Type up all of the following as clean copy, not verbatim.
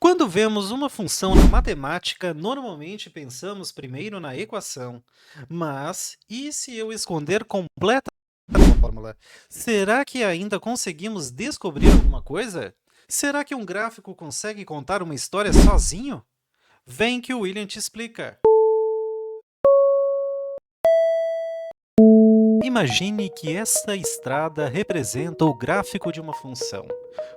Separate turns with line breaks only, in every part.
Quando vemos uma função na matemática, normalmente pensamos primeiro na equação. Mas e se eu esconder completamente a fórmula? Será que ainda conseguimos descobrir alguma coisa? Será que um gráfico consegue contar uma história sozinho? Vem que o William te explica. Imagine que esta estrada representa o gráfico de uma função.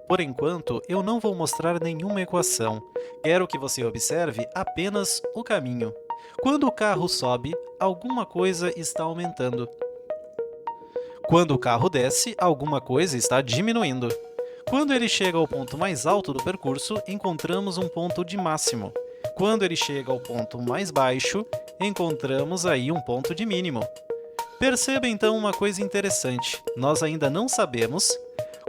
Por enquanto, eu não vou mostrar nenhuma equação. Quero que você observe apenas o caminho. Quando o carro sobe, alguma coisa está aumentando. Quando o carro desce, alguma coisa está diminuindo. Quando ele chega ao ponto mais alto do percurso, encontramos um ponto de máximo. Quando ele chega ao ponto mais baixo, encontramos aí um ponto de mínimo. Perceba então uma coisa interessante: nós ainda não sabemos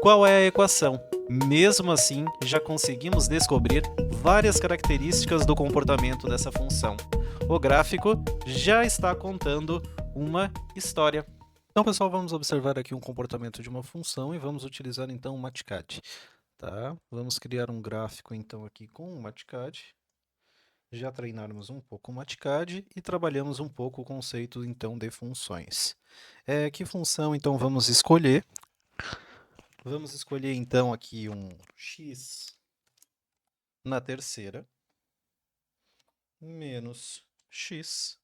qual é a equação. Mesmo assim, já conseguimos descobrir várias características do comportamento dessa função. O gráfico já está contando uma história. Então, pessoal, vamos observar aqui um comportamento de uma função e vamos utilizar então o Mathcad. Tá? Vamos criar um gráfico então aqui com o Mathcad. Já treinarmos um pouco o Mathcad e trabalhamos um pouco o conceito então de funções. Que função então vamos escolher? Vamos escolher então aqui um x na terceira menos x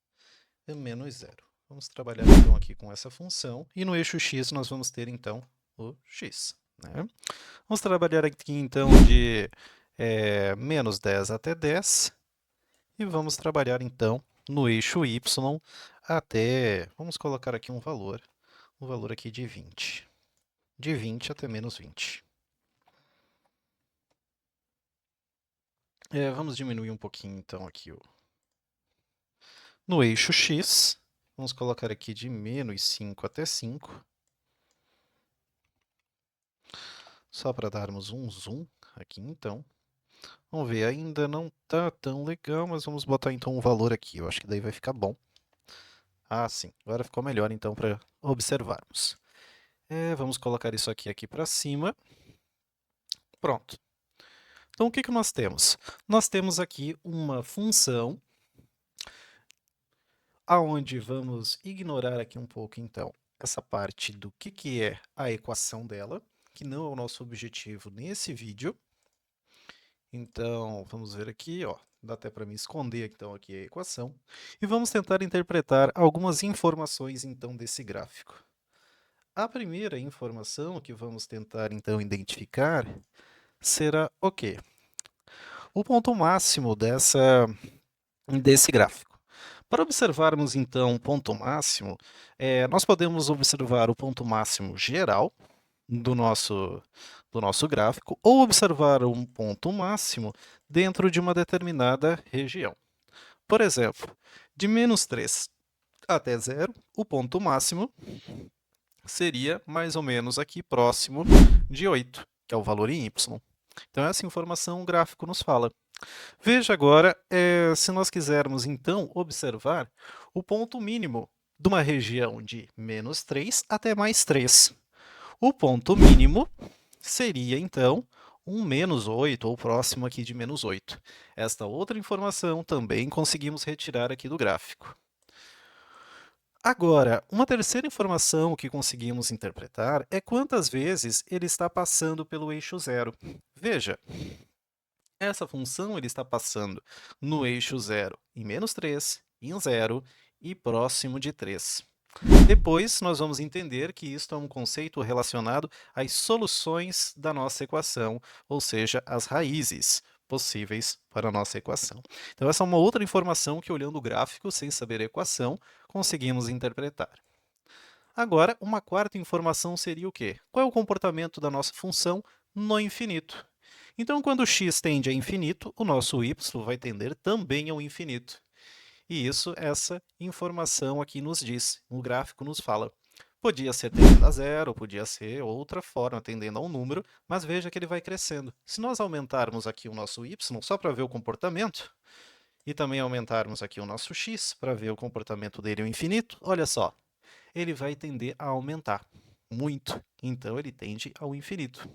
menos zero. Vamos trabalhar então aqui com essa função e no eixo x nós vamos ter então o x. Né? Vamos trabalhar aqui então de menos 10 até 10 e vamos trabalhar então no eixo y até, vamos colocar aqui um valor aqui de 20. De 20 até menos 20. Vamos diminuir um pouquinho então aqui no eixo x, vamos colocar aqui de menos 5 até 5. Só para darmos um zoom aqui então. Vamos ver, ainda não está tão legal, mas vamos botar então um valor aqui. Eu acho que daí vai ficar bom. Ah, sim. Agora ficou melhor então para observarmos. Vamos colocar isso aqui para cima. Pronto. Então, o que nós temos? Nós temos aqui uma função, aonde vamos ignorar aqui um pouco, então, essa parte do que é a equação dela, que não é o nosso objetivo nesse vídeo. Então, vamos ver aqui, ó, dá até para me esconder então aqui a equação. E vamos tentar interpretar algumas informações então desse gráfico. A primeira informação que vamos tentar então identificar será o quê? O ponto máximo desse gráfico. Para observarmos então o ponto máximo, nós podemos observar o ponto máximo geral do nosso gráfico ou observar um ponto máximo dentro de uma determinada região. Por exemplo, de menos 3 até 0, o ponto máximo seria mais ou menos aqui próximo de 8, que é o valor em y. Então, essa informação o gráfico nos fala. Veja agora, se nós quisermos então observar o ponto mínimo de uma região de menos 3 até mais 3. O ponto mínimo seria então um menos 8, ou próximo aqui de menos 8. Esta outra informação também conseguimos retirar aqui do gráfico. Agora, uma terceira informação que conseguimos interpretar é quantas vezes ele está passando pelo eixo zero. Veja, essa função ele está passando no eixo zero em menos 3, em 0 e próximo de 3. Depois, nós vamos entender que isto é um conceito relacionado às soluções da nossa equação, ou seja, as raízes possíveis para a nossa equação. Então, essa é uma outra informação que, olhando o gráfico, sem saber a equação, conseguimos interpretar. Agora, uma quarta informação seria o quê? Qual é o comportamento da nossa função no infinito? Então, quando x tende a infinito, o nosso y vai tender também ao infinito. E isso, essa informação aqui nos diz, o gráfico nos fala. Podia ser tendendo a zero, podia ser outra forma, tendendo a um número, mas veja que ele vai crescendo. Se nós aumentarmos aqui o nosso y, só para ver o comportamento, e também aumentarmos aqui o nosso x, para ver o comportamento dele ao infinito, olha só, ele vai tender a aumentar muito, então ele tende ao infinito.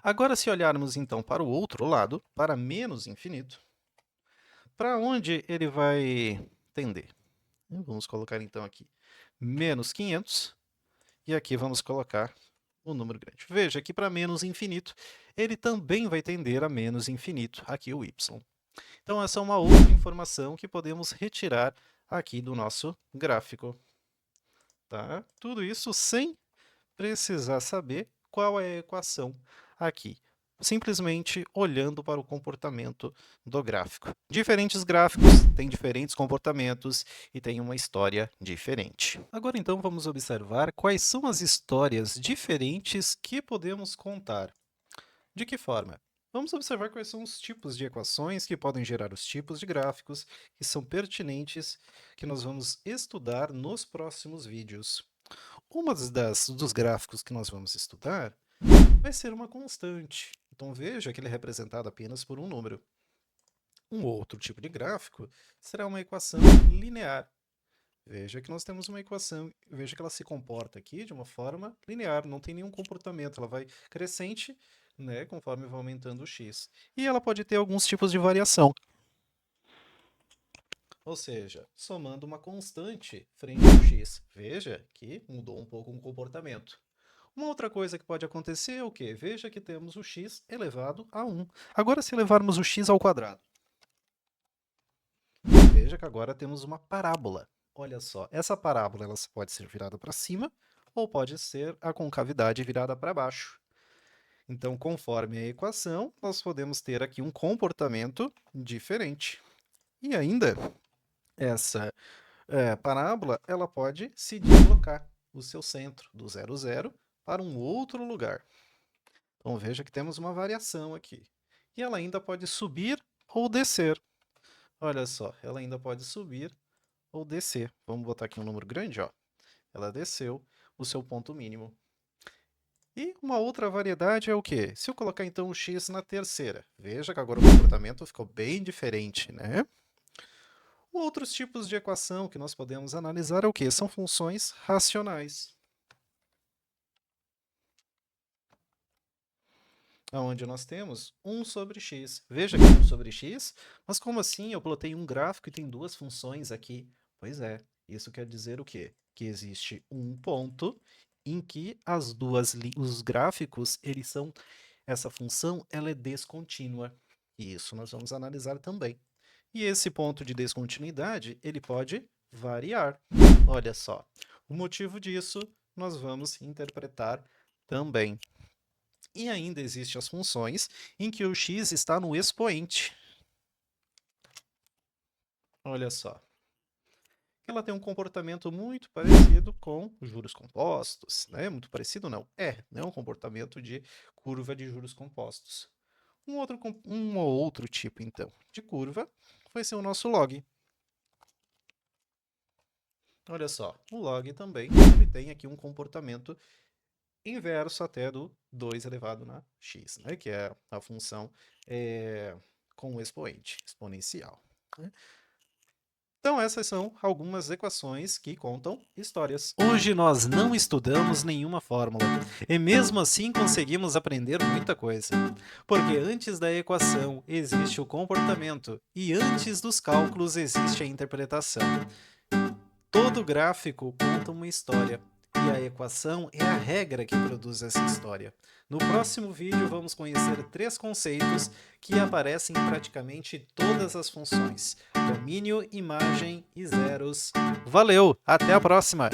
Agora, se olharmos então para o outro lado, para menos infinito, para onde ele vai tender? Vamos colocar então aqui menos 500 e aqui vamos colocar o número grande. Veja que para menos infinito, ele também vai tender a menos infinito, aqui o y. Então essa é uma outra informação que podemos retirar aqui do nosso gráfico. Tá? Tudo isso sem precisar saber qual é a equação aqui, simplesmente olhando para o comportamento do gráfico. Diferentes gráficos têm diferentes comportamentos e têm uma história diferente. Agora então vamos observar quais são as histórias diferentes que podemos contar. De que forma? Vamos observar quais são os tipos de equações que podem gerar os tipos de gráficos que são pertinentes, que nós vamos estudar nos próximos vídeos. Dos gráficos que nós vamos estudar vai ser uma constante. Então veja que ele é representado apenas por um número. Um outro tipo de gráfico será uma equação linear. Veja que nós temos uma equação, veja que ela se comporta aqui de uma forma linear, não tem nenhum comportamento, ela vai crescente, né, conforme vai aumentando o x. E ela pode ter alguns tipos de variação. Ou seja, somando uma constante frente ao x. Veja que mudou um pouco o comportamento. Uma outra coisa que pode acontecer é o quê? Veja que temos o x elevado a 1. Agora, se levarmos o x ao quadrado, veja que agora temos uma parábola. Olha só, essa parábola ela pode ser virada para cima ou pode ser a concavidade virada para baixo. Então, conforme a equação, nós podemos ter aqui um comportamento diferente. E ainda, essa parábola ela pode se deslocar o seu centro do 0, 0 para um outro lugar. Então, veja que temos uma variação aqui. E ela ainda pode subir ou descer. Olha só, ela ainda pode subir ou descer. Vamos botar aqui um número grande, ó. Ela desceu o seu ponto mínimo. E uma outra variedade é o quê? Se eu colocar então o x na terceira, veja que agora o comportamento ficou bem diferente, né? Outros tipos de equação que nós podemos analisar é o quê? São funções racionais. Onde nós temos 1 sobre x. Veja que 1 sobre x, mas como assim? Eu plotei um gráfico e tem duas funções aqui. Pois é, isso quer dizer o quê? Que existe um ponto em que os gráficos, essa função ela é descontínua. E isso nós vamos analisar também. E esse ponto de descontinuidade, ele pode variar. Olha só, o motivo disso nós vamos interpretar também. E ainda existem as funções em que o x está no expoente. Olha só. Ela tem um comportamento muito parecido com juros compostos, né? Muito parecido não, né? Um comportamento de curva de juros compostos. Um outro tipo, então, de curva vai ser o nosso log. Olha só, o log também ele tem aqui um comportamento inverso até do 2 elevado na x, né? Que é a função com o expoente exponencial. Né? Então, essas são algumas equações que contam histórias. Hoje nós não estudamos nenhuma fórmula, e mesmo assim conseguimos aprender muita coisa. Porque antes da equação existe o comportamento, e antes dos cálculos existe a interpretação. Todo gráfico conta uma história, e a equação é a regra que produz essa história. No próximo vídeo vamos conhecer 3 conceitos que aparecem em praticamente todas as funções: domínio, imagem e zeros. Valeu, até a próxima!